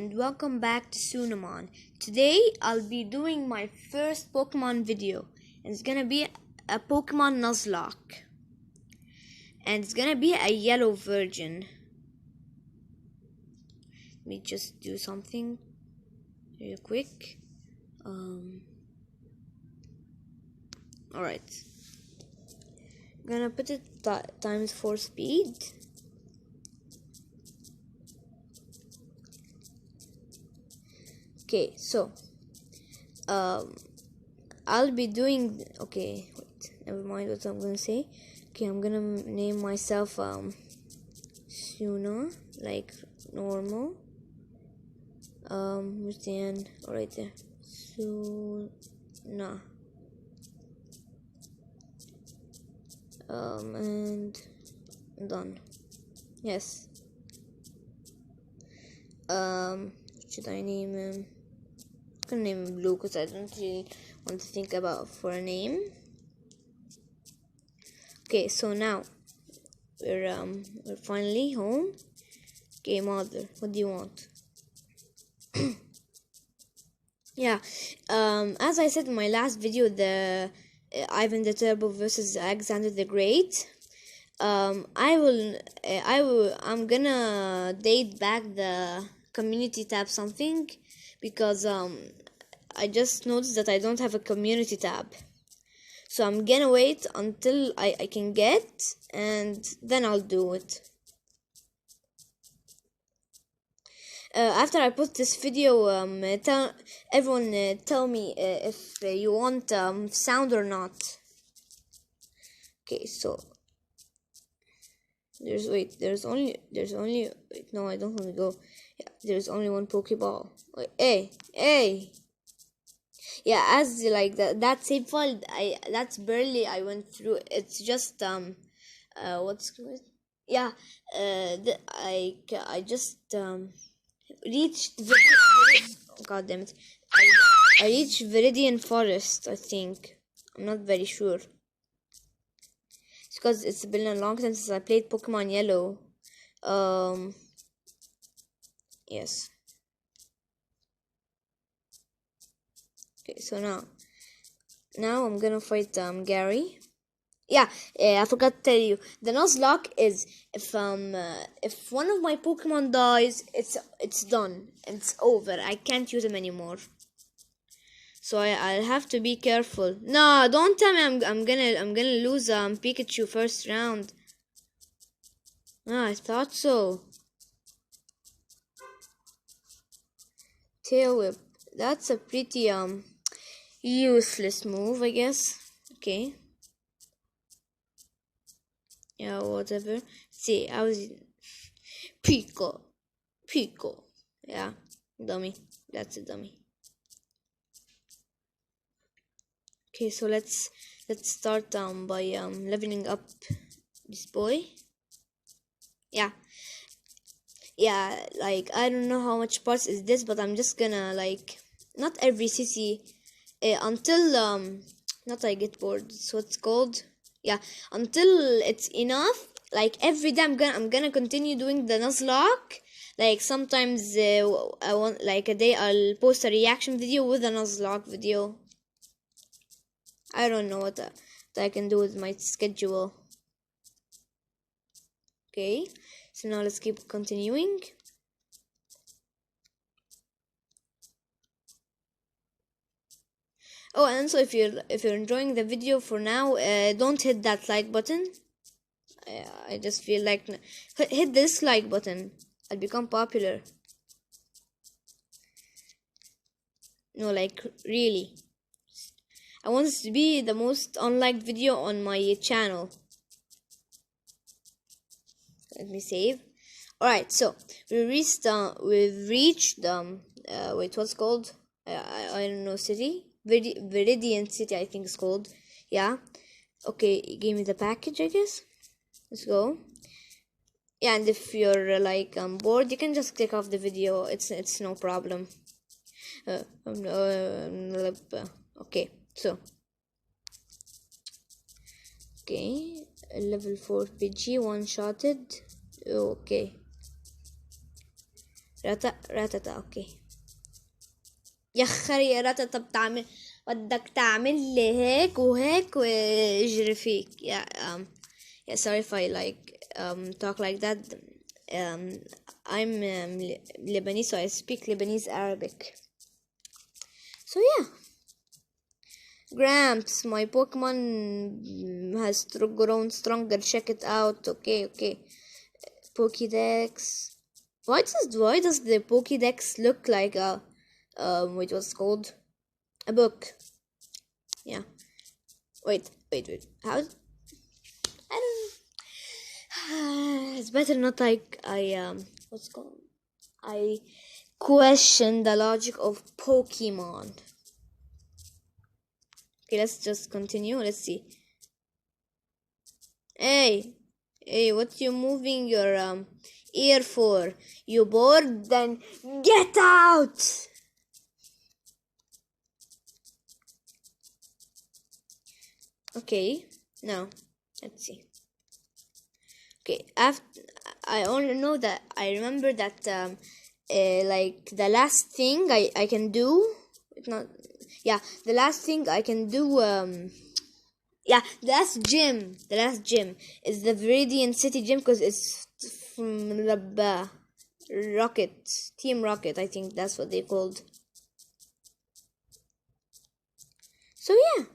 and welcome back to Sunamon. Today I'll be doing my first Pokemon video, and it's gonna be a Pokemon Nuzlock, and it's gonna be a yellow version. Let me just do something real quick. Alright, I'm gonna put it times 4 speed. Okay, so I'll be doing wait, never mind what I'm gonna say. Okay, I'm gonna name myself Suna, like normal. Where's the end? Oh, right there. Suna. And done. Yes. Should I name him? I'm gonna name him Blue because I don't really want to think about for a name. Okay, so now we're finally home. Okay, mother, what do you want? Yeah, as I said in my last video, the Ivan the Terrible versus Alexander the Great. I'm gonna date back the community tab something because I just noticed that I don't have a community tab, so I'm gonna wait until I can get, and then I'll do it. After I put this video, everyone tell me if you want sound or not. Okay, so there's only wait, no, I don't want to go. Yeah, there's only one Pokeball. Wait, hey. Yeah, as like that save file, that's barely I went through. It's just what's good? Yeah, I just reached God damn it. I reached Viridian Forest, I think. I'm not very sure. It's because it's been a long time since I played Pokemon Yellow. Yes. Okay, so now I'm gonna fight Gary. Yeah, I forgot to tell you. The Nuzlock is if one of my Pokemon dies, it's done. It's over. I can't use them anymore. So I'll have to be careful. No, don't tell me I'm gonna lose Pikachu first round. No, I thought so. Tail Whip. That's a pretty useless move, I guess. Okay. Yeah, whatever. See, I was Pico. Yeah, dummy. That's a dummy. Okay, so let's start by leveling up this boy. Yeah, like I don't know how much parts is this, but I'm just gonna like not every CC until not I get bored. That's what it's called. Yeah, until it's enough. Like every day I'm gonna continue doing the Nuzlock. Like sometimes I want like a day I'll post a reaction video with a Nuzlock video. I don't know what I can do with my schedule. Okay, so now let's keep continuing. Oh, and so if you're enjoying the video for now, don't hit that like button. I just feel like hit this like button. I'll become popular. No, like really. I want this to be the most unliked video on my channel. Let me save. Alright, so we've reached wait, what's called? I don't know, city? Viridian City, I think it's called. Yeah. Okay, give me the package, I guess. Let's go. Yeah, and if you're like bored, you can just click off the video. It's no problem. Okay, so okay, level 4 PG one-shotted. Okay, راتتا اوكي يا خري يا راتتا بتعمل بدك تعمل لي هيك وهيك واجري فيك يا yeah, sorry if I like talk like that. I'm Lebanese, so I speak Lebanese Arabic. So yeah, Gramps, my Pokemon has grown stronger. Check it out. Okay. Pokédex. Why does the Pokédex look like a wait, what's it called? A book. Yeah. Wait. How? I don't. It's better not like what's it called? I question the logic of Pokemon. Okay, let's just continue. Let's see. Hey, what you moving your ear for? You bored? Then get out! Okay, now let's see. Okay, after I only know that I remember that like the last thing I can do. It's not. Yeah, the last thing I can do. Yeah, the last gym is the Viridian City gym because it's from the Rocket, Team Rocket. I think that's what they called. So yeah.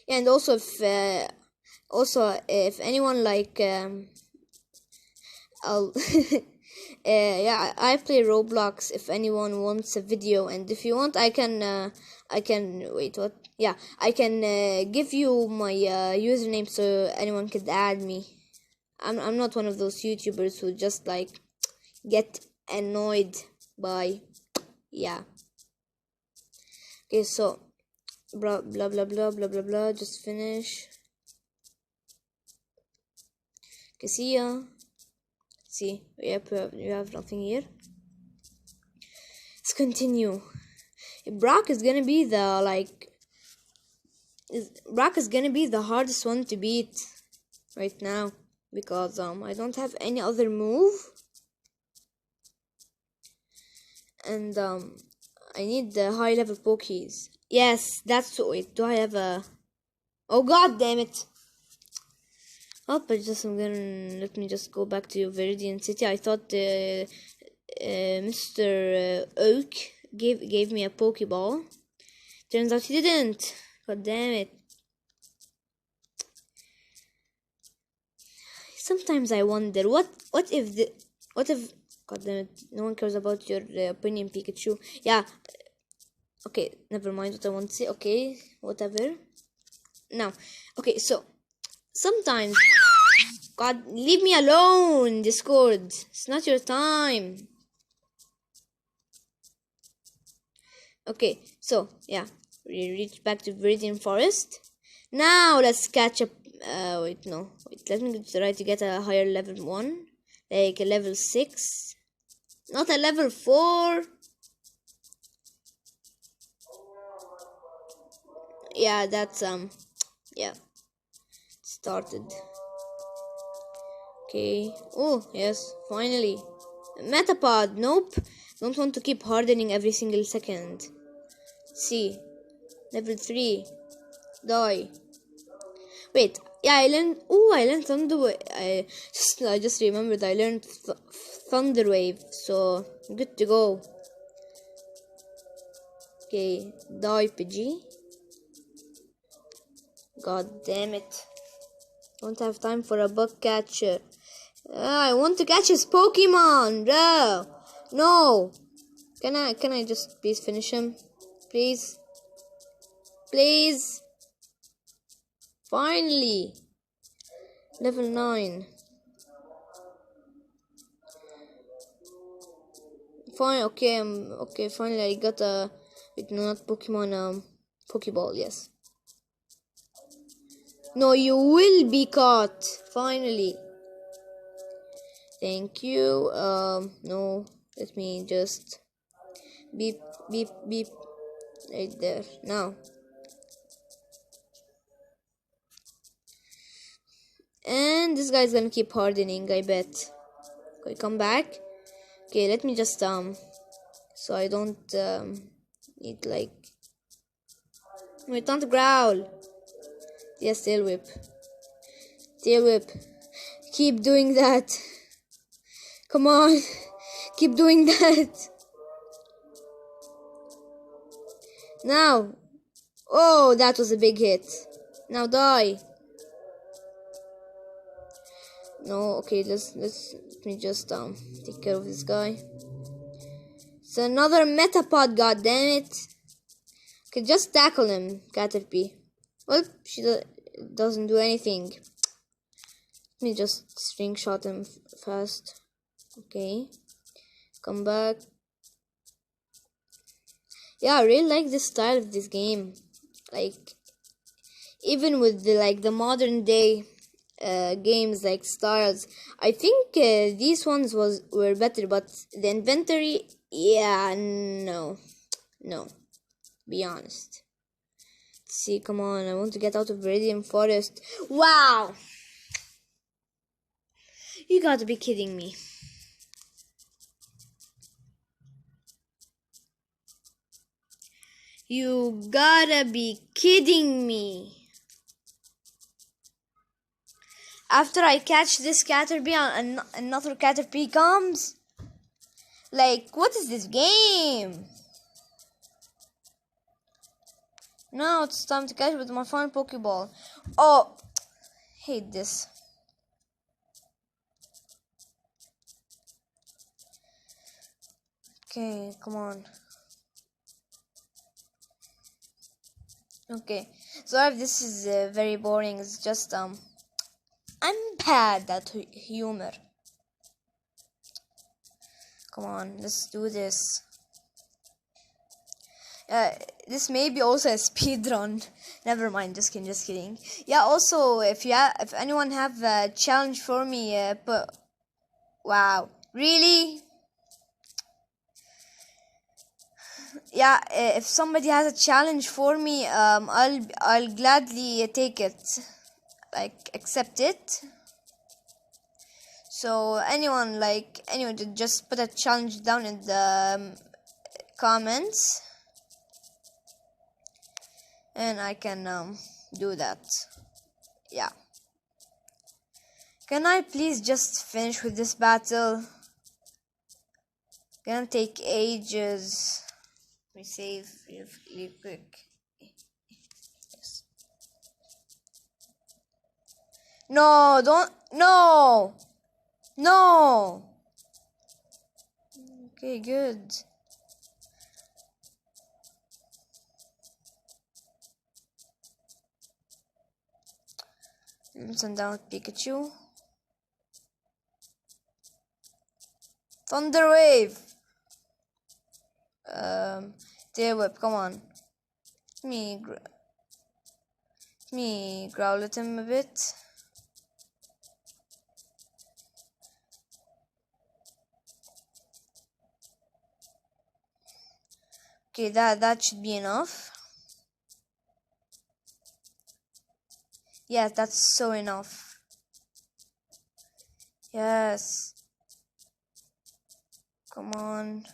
And also if anyone like I'll yeah, I play Roblox if anyone wants a video, and if you want I can wait, what? Yeah, I can give you my username so anyone could add me. I'm not one of those YouTubers who just like get annoyed by yeah. Okay, so blah blah blah blah blah blah blah, just finish. Okay, see ya. See, yep, you have nothing here. Let's continue. Brock is gonna be the Brock is gonna be the hardest one to beat right now because I don't have any other move, and I need the high level Pokies. Yes, that's it. Do I have a? Oh god damn it! Oh, but I'm gonna let me just go back to Viridian City. I thought Mr. Oak gave me a Pokeball. Turns out he didn't. God damn it. Sometimes I wonder what if god damn it, no one cares about your opinion, Pikachu. Yeah. Okay, never mind what I want to say. Okay, whatever. Now, okay, so sometimes God, leave me alone, Discord. It's not your time. Okay, so yeah, we reach back to Viridian Forest. Now let's catch up. Wait, let me try to get a higher level one, like a level 6, not a level 4. Yeah, that's yeah, started. Okay. Oh yes, finally. Metapod. Nope. Don't want to keep hardening every single second. See, level 3. Die. Wait, yeah, I learned Thunder Wave. I just remembered I learned Thunder Wave, so good to go. Okay, die, Pidgey. God damn it! Don't have time for a bug catcher. I want to catch his Pokemon, bro. No. Can I just please finish him, please? Please. Finally, level 9. Fine. Okay. Okay. Finally, I got a. Wait, no, not Pokemon. Pokeball. Yes. No, you will be caught. Finally. Thank you. No. Let me just beep beep beep. Right there. Now. And this guy's gonna keep hardening, I bet. Okay, come back. Okay, let me just so I don't need like wait, don't growl. Yes, tail whip. Tail whip. Keep doing that. Come on. Keep doing that. Now. Oh, that was a big hit. Now die. No, okay, let me just take care of this guy. It's another metapod, god damn it. Okay, just tackle him, Caterpie. Well, she doesn't do anything. Let me just string shot him fast. Okay, come back. Yeah, I really like the style of this game. Like, even with the modern day games like styles, I think these ones were better. But the inventory, yeah, no, be honest. Let's see, come on, I want to get out of Viridian Forest. Wow, you gotta be kidding me. You gotta be kidding me. After I catch this Caterpie and another Caterpie comes? Like, what is this game? Now it's time to catch with my final Pokeball. Oh, hate this. Okay, come on. Okay, so if this is very boring, it's just I'm bad at humor. Come on, let's do this. This may be also a speed run. Never mind, just kidding. Yeah, also if anyone have a challenge for me, but wow, really? Yeah, if somebody has a challenge for me, I'll gladly take it, like accept it. So anyone just put a challenge down in the comments, and I can do that. Yeah. Can I please just finish with this battle? Gonna take ages. Let me save really quick. Yes. No, don't. No. Okay, good. Send out Pikachu. Thunder Wave. Tail Whip, come on. Let me growl at him a bit. Okay, that should be enough. Yes, that's so enough. Yes. Come on.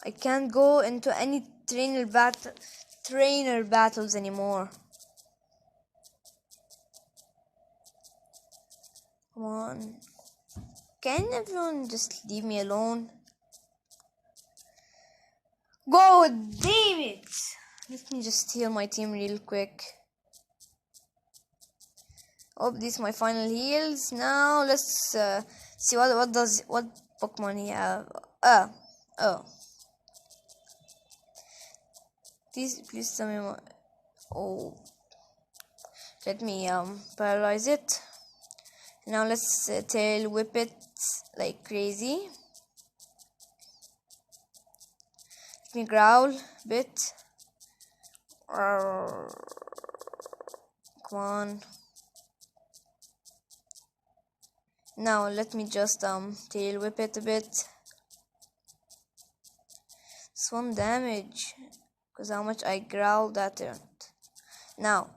I can't go into any trainer battles anymore. Come on. Can everyone just leave me alone? Go, damn it! Let me just heal my team real quick. Oh, these are my final heals. Now let's see what Pokemon he have. Oh. Please tell me what. Oh. Let me paralyze it. Now let's tail whip it like crazy. Let me growl a bit. Come on. Now let me just tail whip it a bit. It's 1 damage because how much I growled at it. Now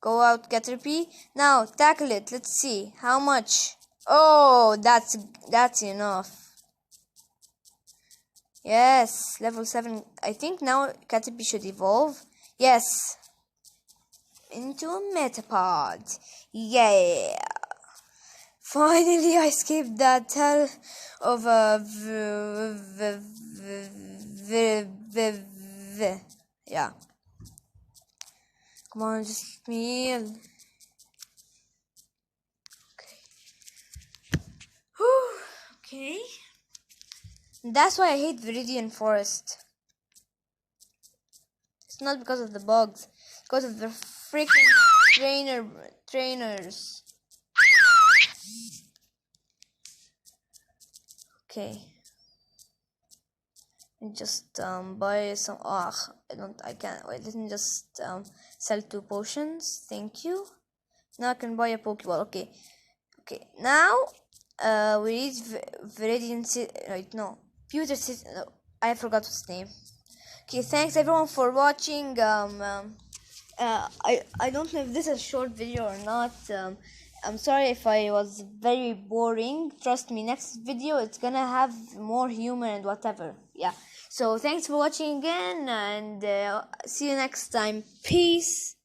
Go out, Caterpie. Now tackle it. Let's see how much. Oh, that's enough. Yes, level 7. I think now Caterpie should evolve. Yes, into a Metapod. Yeah. Finally, I escaped that hell of a yeah. Come on, just let me heal. Okay. Whew. Okay. That's why I hate Viridian Forest. It's not because of the bugs. It's because of the freaking trainers. Okay. Just buy some. I can't. Wait, let me just sell 2 potions. Thank you. Now I can buy a Pokeball. Okay. Now we need Viridian City. Right, no. Pewter City. No, I forgot its name. Okay, thanks everyone for watching. I don't know if this is a short video or not. I'm sorry if I was very boring. Trust me, next video it's gonna have more humor and whatever. Yeah. So thanks for watching again, and see you next time. Peace.